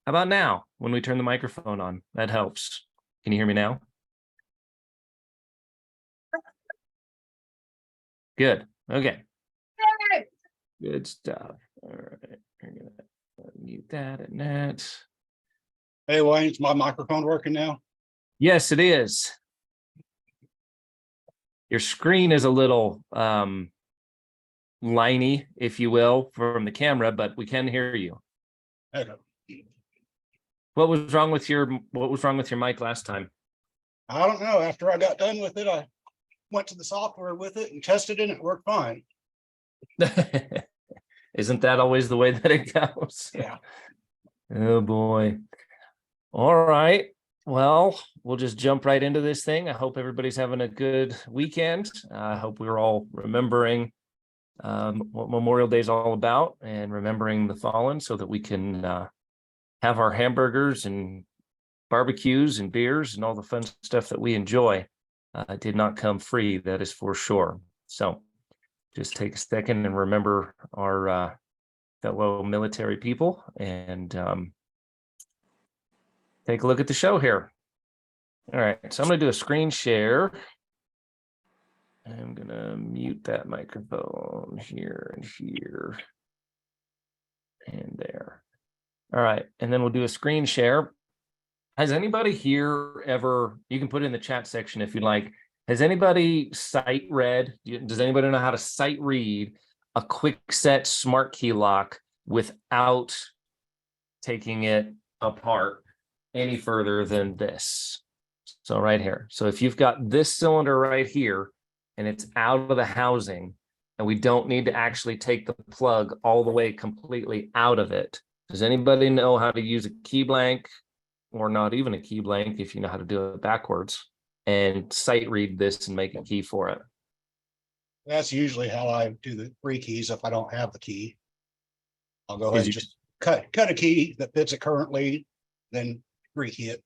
How about now when we turn the microphone on? That helps. Can you hear me now? Good. Okay. Good stuff. All right. We're going to mute that and that. Hey, Wayne, is my microphone working now? Yes, it is. Your screen is a little liney, if you will, from the camera, but we can hear you. Okay. What was wrong with your mic last time? I don't know. After I got done with it, I went to the software with it and tested it, and it worked fine. Isn't that always the way that it goes? Yeah. Oh boy. All right. Well, we'll just jump right into this thing. I hope everybody's having a good weekend. I hope we're all remembering what Memorial Day is all about and remembering the fallen so that we can have our hamburgers and barbecues and beers and all the fun stuff that we enjoy. It did not come free, that is for sure. So just take a second and remember our fellow military people and take a look at the show here. All right, so I'm going to do a screen share. I'm going to mute that microphone here and here and there. All right, and then we'll do a screen share. Has anybody here ever, you can put it in the chat section if you'd like, has anybody sight read, does anybody know how to sight read a quick set smart key lock without taking it apart any further than this? So right here. So if you've got this cylinder right here and it's out of the housing and we don't need to actually take the plug all the way completely out of it, does anybody know how to use a key blank or not even a key blank if you know how to do it backwards and sight read this and make a key for it? That's usually how I do the free keys. If I don't have the key, I'll go ahead and just cut a key that fits it currently, then rekey it.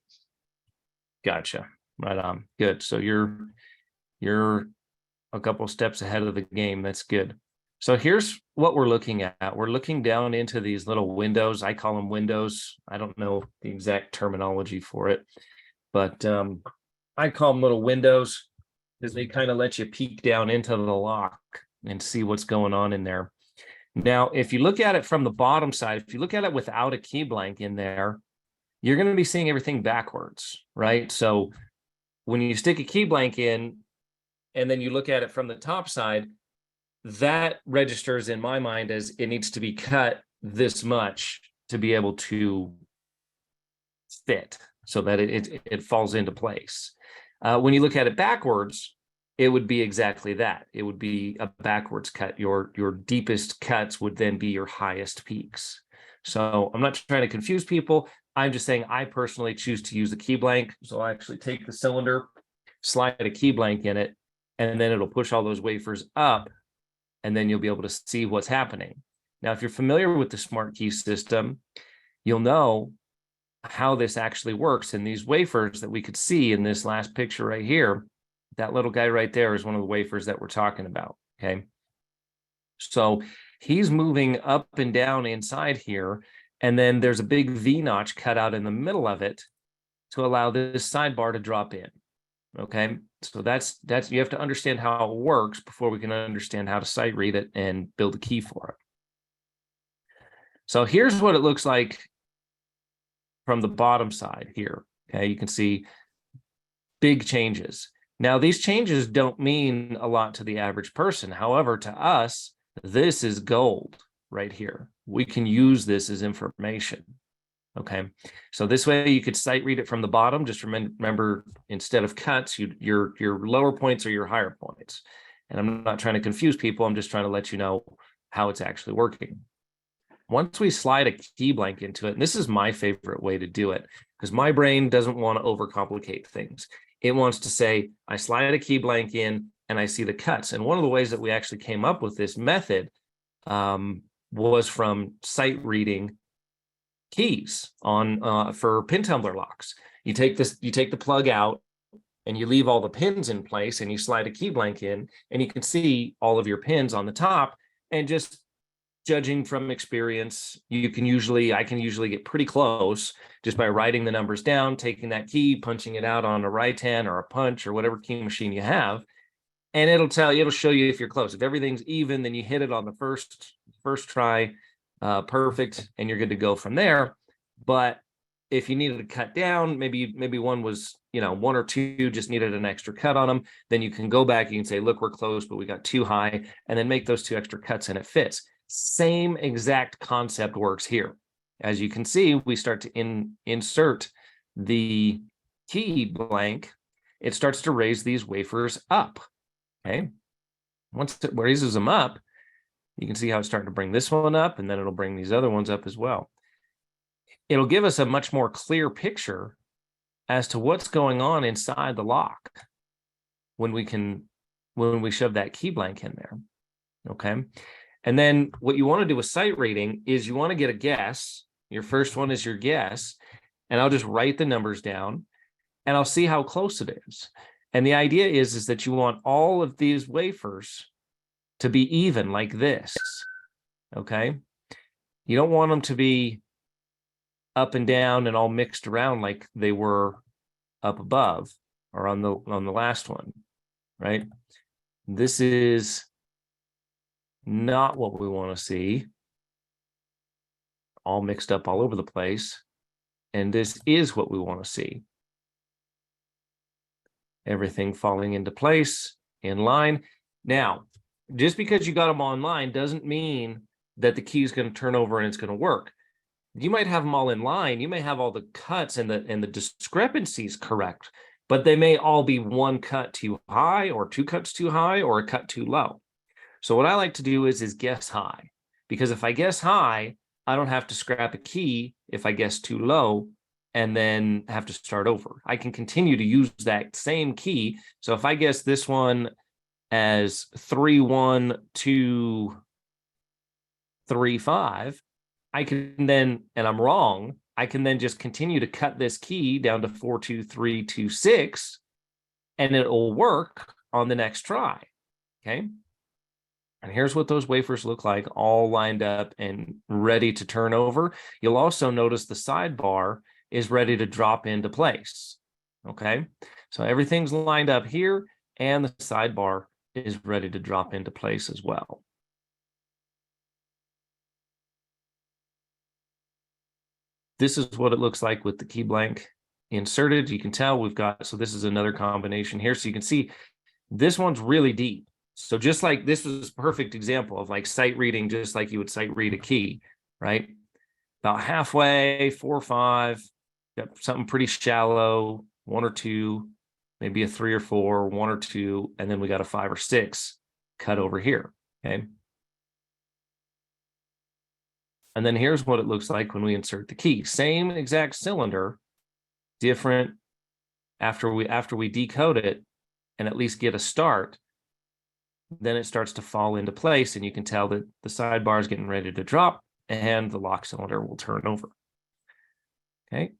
Gotcha. Right on. Good. So you're a couple steps ahead of the game. That's good. So here's what we're looking at. We're looking down into these little windows. I call them windows. I don't know the exact terminology for it, but I call them little windows because they kind of let you peek down into the lock and see what's going on in there. Now, if you look at it from the bottom side, if you look at it without a key blank in there, you're going to be seeing everything backwards, right? So when you stick a key blank in and then you look at it from the top side, that registers in my mind as it needs to be cut this much to be able to fit so that it falls into place. When you look at it backwards, it would be exactly that. It would be a backwards cut. Your deepest cuts would then be your highest peaks. So I'm not trying to confuse people. I'm just saying I personally choose to use the key blank. So I actually take the cylinder, slide a key blank in it, and then it'll push all those wafers up, and then you'll be able to see what's happening. Now, if you're familiar with the smart key system, you'll know how this actually works. And these wafers that we could see in this last picture right here, that little guy right there is one of the wafers that we're talking about, okay? So he's moving up and down inside here, and then there's a big V-notch cut out in the middle of it to allow this sidebar to drop in, okay? So that's you have to understand how it works before we can understand how to sight read it and build a key for it. So here's what it looks like from the bottom side here, okay? You can see big changes. Now, these changes don't mean a lot to the average person. However, to us, this is gold right here. We can use this as information, okay? So this way you could sight read it from the bottom. Just remember, instead of cuts, your lower points are your higher points. And I'm not trying to confuse people. I'm just trying to let you know how it's actually working. Once we slide a key blank into it, and this is my favorite way to do it, because my brain doesn't want to overcomplicate things. It wants to say, I slide a key blank in and I see the cuts. And one of the ways that we actually came up with this method was from sight reading keys on for pin tumbler locks. You take the plug out and you leave all the pins in place and you slide a key blank in and you can see all of your pins on the top and just judging from experience, I can usually get pretty close just by writing the numbers down, taking that key, punching it out on a Ritan or a punch or whatever key machine you have. And it'll show you if you're close. If everything's even, then you hit it on the first try, perfect, and you're good to go from there. But if you needed to cut down, maybe one was, one or two just needed an extra cut on them, then you can go back, you can say, look, we're close, but we got too high, and then make those 2 extra cuts and it fits. Same exact concept works here. As you can see, we start to insert the key blank. It starts to raise these wafers up. Okay. Once it raises them up, you can see how it's starting to bring this one up, and then it'll bring these other ones up as well. It'll give us a much more clear picture as to what's going on inside the lock when we shove that key blank in there. Okay. And then what you want to do with sight reading is you want to get a guess. Your first one is your guess, and I'll just write the numbers down and I'll see how close it is. And the idea is that you want all of these wafers to be even like this. Okay. You don't want them to be up and down and all mixed around like they were up above or on the last one, right? This is not what we want to see, all mixed up all over the place. And this is what we want to see. Everything falling into place, in line. Now, just because you got them all in line doesn't mean that the key is going to turn over and it's going to work. You might have them all in line. You may have all the cuts and the discrepancies correct, but they may all be 1 cut too high or 2 cuts too high or a cut too low. So what I like to do is guess high, because if I guess high, I don't have to scrap a key if I guess too low and then have to start over. I can continue to use that same key. So if I guess this one as 31235, I can then, and I'm wrong, I can then just continue to cut this key down to 42326 and it'll work on the next try. Okay. And here's what those wafers look like, all lined up and ready to turn over. You'll also notice the sidebar is ready to drop into place. Okay, so everything's lined up here and the sidebar is ready to drop into place as well. This is what it looks like with the key blank inserted. You can tell we've got, so this is another combination here. So you can see this one's really deep. So just like this was a perfect example of like sight reading, just like you would sight read a key, right? About halfway, 4 or 5, got something pretty shallow, 1 or 2, maybe a 3 or 4, 1 or 2, and then we got a 5 or 6 cut over here, okay? And then here's what it looks like when we insert the key. Same exact cylinder, different after we decode it and at least get a start, then it starts to fall into place and you can tell that the sidebar is getting ready to drop and the lock cylinder will turn over. Okay.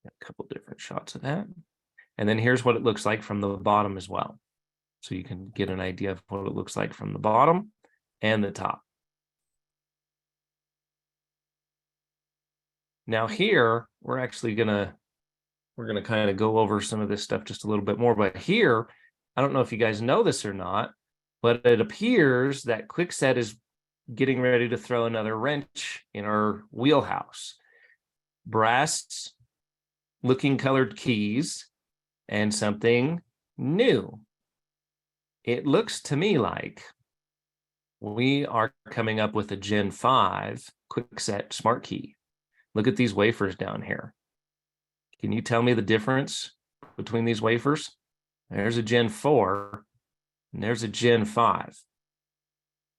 Got a couple different shots of that. And then here's what it looks like from the bottom as well. So you can get an idea of what it looks like from the bottom and the top. Now here, we're actually gonna kind of go over some of this stuff just a little bit more. But here, I don't know if you guys know this or not, but it appears that Kwikset is getting ready to throw another wrench in our wheelhouse. Brass looking colored keys and something new. It looks to me like we are coming up with a Gen 5 Kwikset smart key. Look at these wafers down here. Can you tell me the difference between these wafers? There's a Gen 4 and there's a Gen 5.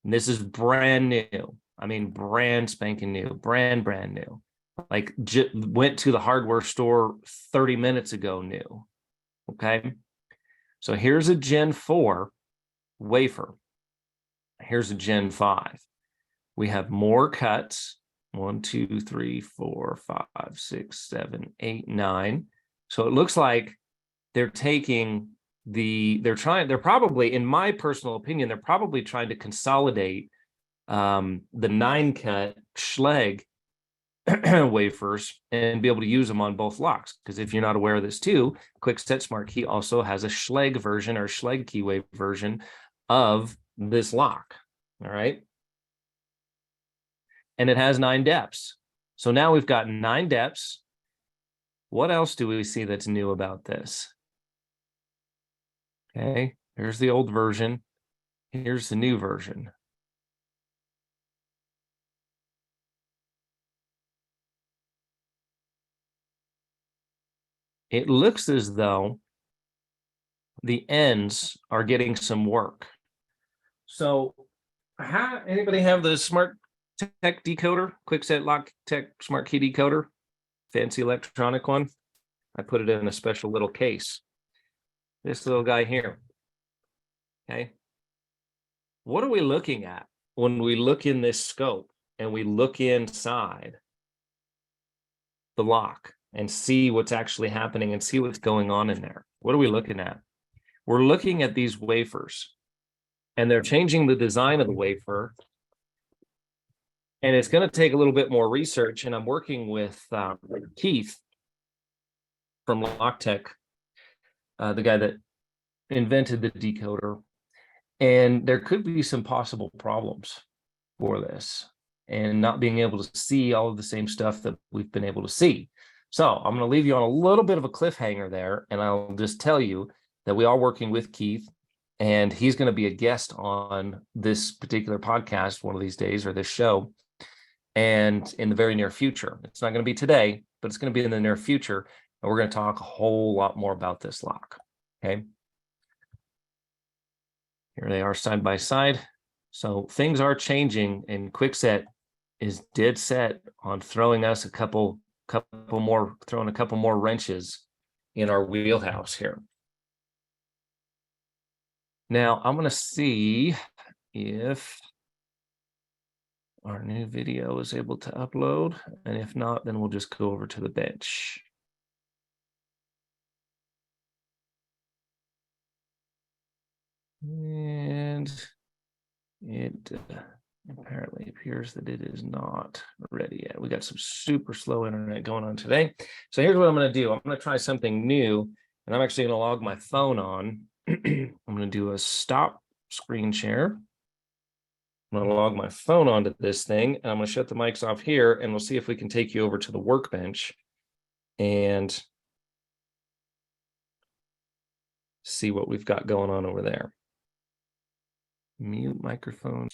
And this is brand new. I mean, brand spanking new, brand new. Like went to the hardware store 30 minutes ago new. Okay. So here's a Gen 4 wafer. Here's a Gen 5. We have more cuts. 1, 2, 3, 4, 5, 6, 7, 8, 9. So it looks like they're taking they're probably, in my personal opinion, they're probably trying to consolidate the 9-cut Schleg wafers and be able to use them on both locks. Because if you're not aware of this too, Quickset Smart Key also has a Schleg version or Schleg keywave version of this lock. All right. And it has 9 depths. So now we've got 9 depths. What else do we see that's new about this? Okay, here's the old version. Here's the new version. It looks as though the ends are getting some work. So, anybody have the Smart Tech decoder, Quickset Lock Tech Smart Key decoder, fancy electronic one? I put it in a special little case. This little guy here. Okay. What are we looking at when we look in this scope and we look inside the lock and see what's actually happening and see what's going on in there? What are we looking at? We're looking at these wafers, and they're changing the design of the wafer. And it's going to take a little bit more research. And I'm working with Keith from LockTech, the guy that invented the decoder. And there could be some possible problems for this and not being able to see all of the same stuff that we've been able to see. So I'm going to leave you on a little bit of a cliffhanger there. And I'll just tell you that we are working with Keith, and he's going to be a guest on this particular podcast one of these days, or this show. And in the very near future, it's not going to be today, but it's going to be in the near future. And we're going to talk a whole lot more about this lock. Okay. Here they are side by side. So things are changing, and Quickset is dead set on throwing us a couple more wrenches in our wheelhouse here. Now I'm going to see if our new video is able to upload, and if not, then we'll just go over to the bench. And it apparently appears that it is not ready yet. We got some super slow internet going on today. So here's what I'm going to do. I'm going to try something new, and I'm actually going to log my phone on. I'm going to do a stop screen share. I'm going to log my phone onto this thing, and I'm going to shut the mics off here, and we'll see if we can take you over to the workbench and see what we've got going on over there. Mute microphone.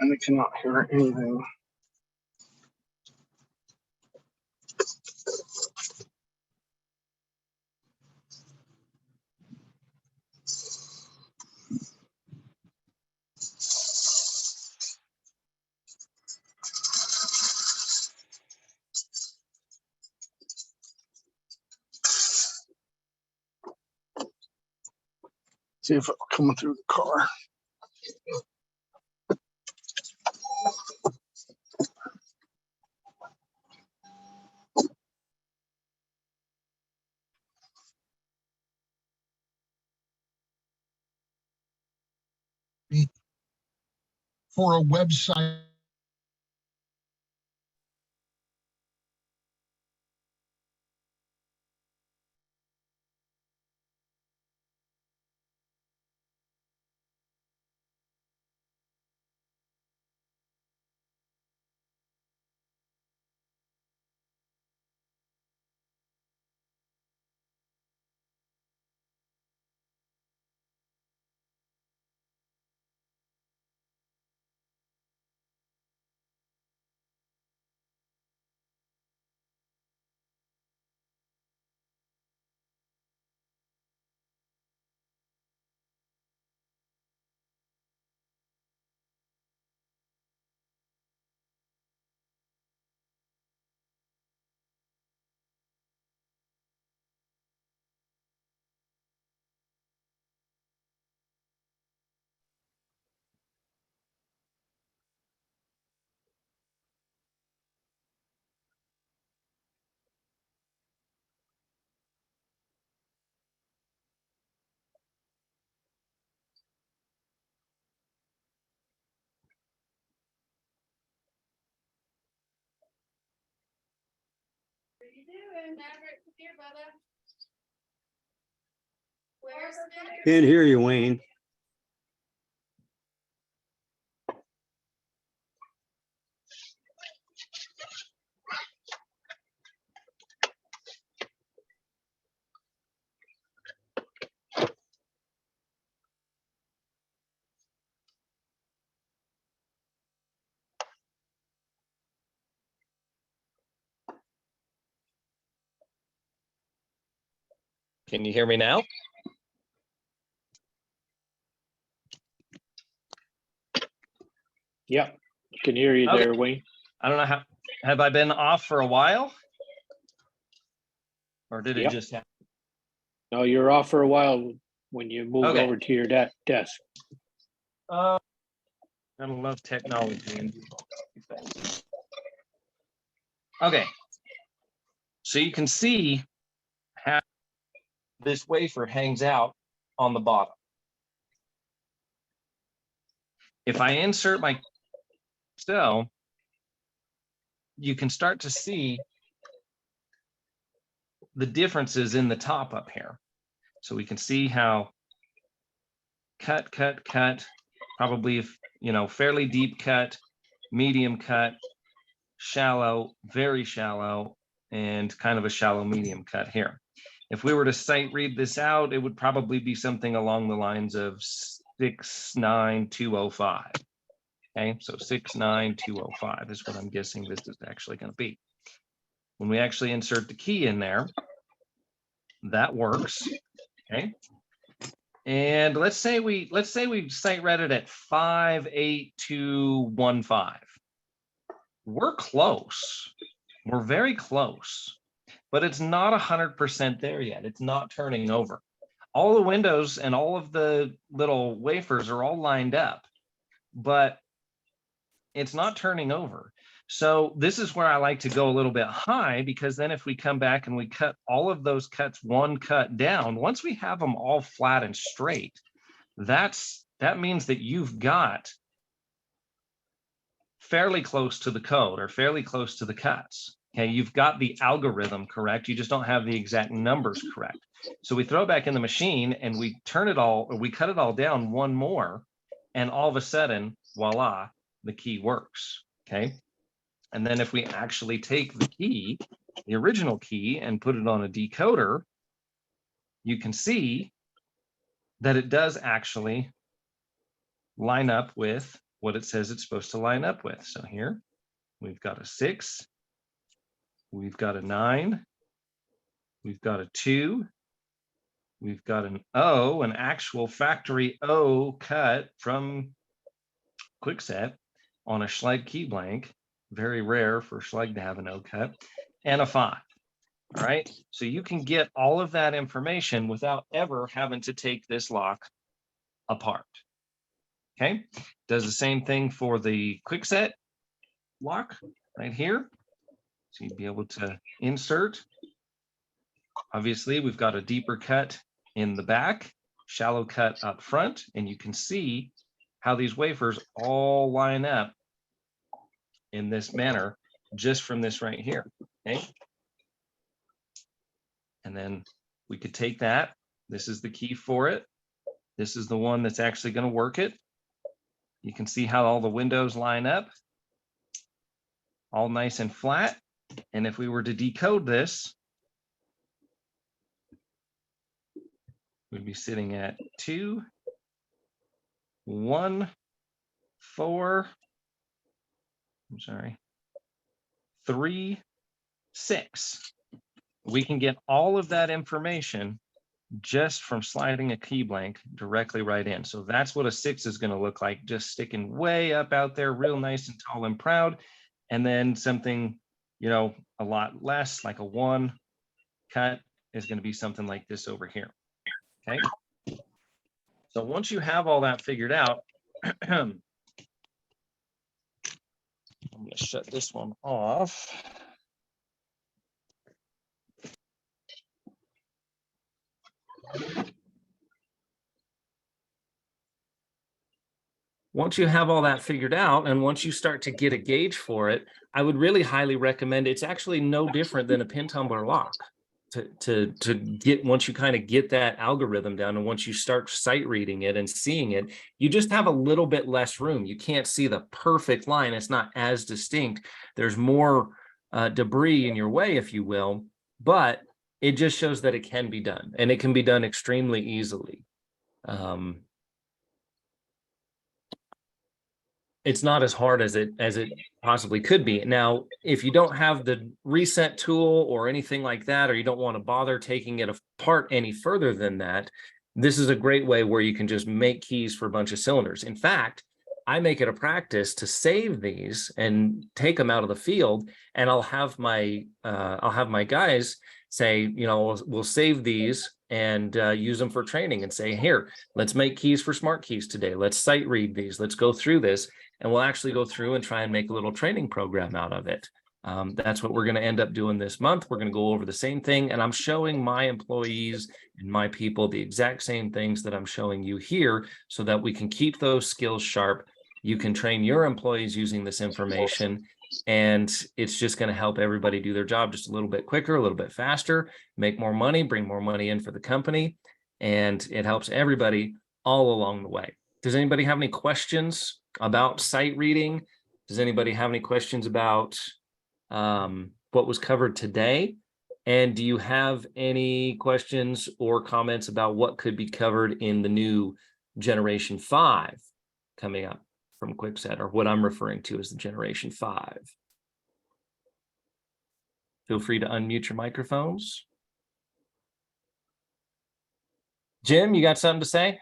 And I cannot hear anything. See if it's coming through the car. for a website. What are you doing, Maverick? Come here, Bubba. Where's the Can't hear you, Wayne. Can you hear me now? Yep, can hear you Okay. there, Wayne. I don't know how, have I been off for a while? Or did it Yep. just happen? No, you're off for a while when you moved Okay. over to your desk. I love technology. Okay. So you can see how this wafer hangs out on the bottom. If I insert my cell, you can start to see the differences in the top up here. So we can see how cut, probably, fairly deep cut, medium cut, shallow, very shallow, and kind of a shallow medium cut here. If we were to sight read this out, it would probably be something along the lines of 69205. Okay, so 69205 is what I'm guessing this is actually going to be. When we actually insert the key in there, that works. Okay. And let's say we sight read it at 58215. We're close. We're very close, but it's not 100% there yet. It's not turning over. All the windows and all of the little wafers are all lined up, but it's not turning over. So this is where I like to go a little bit high, because then if we come back and we cut all of those cuts one cut down, once we have them all flat and straight, that means that you've got fairly close to the code or fairly close to the cuts. Okay, you've got the algorithm correct. You just don't have the exact numbers correct. So we throw it back in the machine and we turn it all, or we cut it all down one more, and all of a sudden, voila, the key works. Okay. And then if we actually take the key, the original key, and put it on a decoder, you can see that it does actually line up with what it says it's supposed to line up with. So here we've got a 6, we've got a 9, we've got a 2, we've got an O, an actual factory O cut from Quickset on a Schlage key blank. Very rare for Schlage to have an O cut, and a 5. All right, so you can get all of that information without ever having to take this lock apart. Okay, does the same thing for the Quickset lock right here. So you'd be able to insert. Obviously, we've got a deeper cut in the back, shallow cut up front, and you can see how these wafers all line up in this manner just from this right here, okay? And then we could take that. This is the key for it. This is the one that's actually going to work it. You can see how all the windows line up, all nice and flat. And if we were to decode this, we'd be sitting at 2, 1, 4, I'm sorry, 3, 6. We can get all of that information just from sliding a key blank directly right in. So that's what a 6 is going to look like, just sticking way up out there, real nice and tall and proud. And then something, you know, a lot less, like a 1 cut, is going to be something like this over here. Okay. So once you have all that figured out, I'm going to shut this one off. Once you have all that figured out, and once you start to get a gauge for it, I would really highly recommend, it's actually no different than a pin tumbler lock. To get, once you kind of get that algorithm down, and once you start sight reading it and seeing it, you just have a little bit less room. You can't see the perfect line. It's not as distinct. There's more debris in your way, if you will, but it just shows that it can be done, and it can be done extremely easily. It's not as hard as it possibly could be. Now, if you don't have the reset tool or anything like that, or you don't want to bother taking it apart any further than that, this is a great way where you can just make keys for a bunch of cylinders. In fact, I make it a practice to save these and take them out of the field, and I'll have my guys say, you know, we'll save these and use them for training, and say, here, let's make keys for smart keys today. Let's sight read these. Let's go through this. And we'll actually go through and try and make a little training program out of it. That's what we're going to end up doing this month. We're going to go over the same thing, and I'm showing my employees and my people the exact same things that I'm showing you here, so that we can keep those skills sharp. You can train your employees using this information, and it's just going to help everybody do their job just a little bit quicker, a little bit faster, make more money, bring more money in for the company, and it helps everybody all along the way. Does anybody have any questions about sight reading? Does anybody have any questions about what was covered today? And do you have any questions or comments about what could be covered in the new Generation 5 coming up from Kwikset, or what I'm referring to as the Generation 5? Feel free to unmute your microphones. Jim, you got something to say?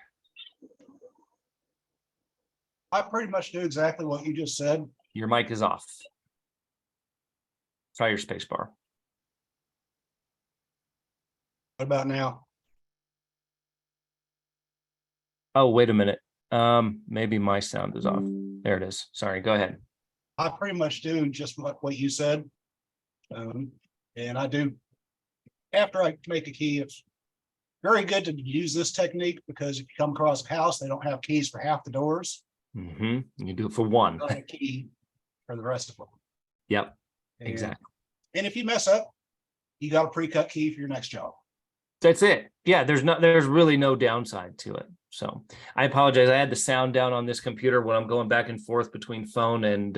I pretty much do exactly what you just said. Your mic is off. Try your space bar. What about now? Oh, wait a minute. Maybe my sound is off. There it is. Sorry, go ahead. I pretty much do just what you said. And I do, after I make a key, it's very good to use this technique, because if you come across a house, they don't have keys for half the doors. You do it for one. A key for the rest of them. Yep, And- exactly. And if you mess up, you got a pre-cut key for your next job. That's it. Yeah, there's really no downside to it. So I apologize. I had the sound down on this computer. When I'm going back and forth between phone and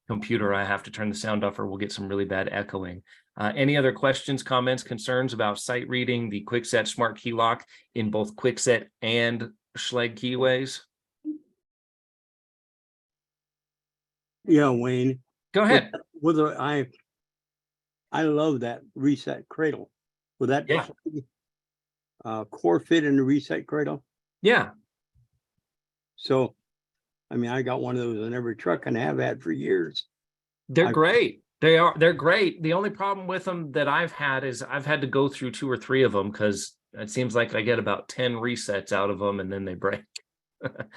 computer, I have to turn the sound off, or we'll get some really bad echoing. Any other questions, comments, concerns about sight reading the Kwikset Smart Key Lock in both Kwikset and Schlage Keyways? Yeah, Wayne. Go ahead. Whether I love that reset cradle. Will that Yeah. core fit in the reset cradle? Yeah. So, I mean, I got one of those in every truck and have had for years. They're great. They're great. The only problem with them that I've had is I've had to go through 2 or 3 of them, because it seems like I get about 10 resets out of them and then they break.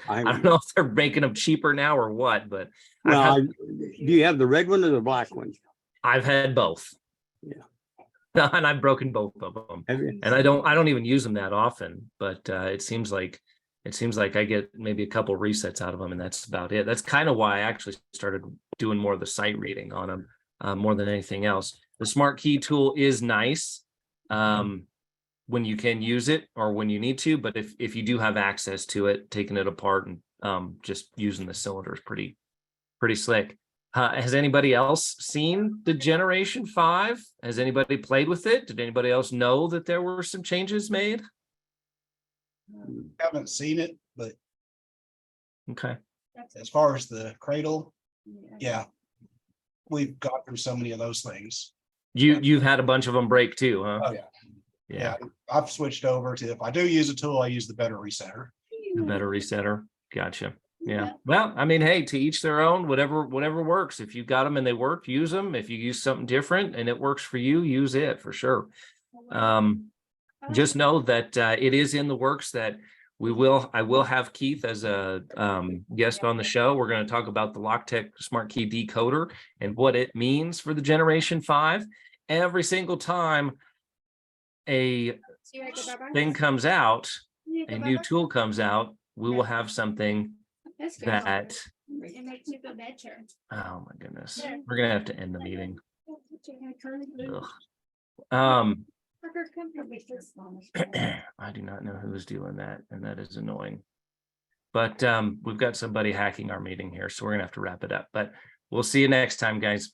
I don't know if they're making them cheaper now or what, but Well, do you have the red one or the black one? I've had both. Yeah. And I've broken both of them. Have you? And I don't even use them that often, but it seems like it seems like I get maybe a couple resets out of them, and that's about it. That's kind of why I actually started doing more of the sight reading on them, more than anything else. The smart key tool is nice when you can use it or when you need to, but if you do have access to it, taking it apart and just using the cylinder is pretty slick. Has anybody else seen the Generation 5? Has anybody played with it? Did anybody else know that there were some changes made? Haven't seen it, but Okay. as far as the cradle, yeah. We've gone through so many of those things. You've had a bunch of them break too, huh? Oh, yeah. Yeah, I've switched over to, if I do use a tool, I use the better resetter. The better resetter. Gotcha. Yeah. Well, I mean, hey, to each their own, whatever works. If you got them and they work, use them. If you use something different and it works for you, use it for sure. Just know that it is in the works that I will have Keith as a guest on the show. We're going to talk about the Loctech Smart Key Decoder and what it means for the Generation 5. Every single time a thing comes out, a new tool comes out, we will have something that, It makes you feel better. oh my goodness, we're gonna have to end the meeting. Ugh. I do not know who is doing that, and that is annoying. But we've got somebody hacking our meeting here, so we're gonna have to wrap it up. But we'll see you next time, guys.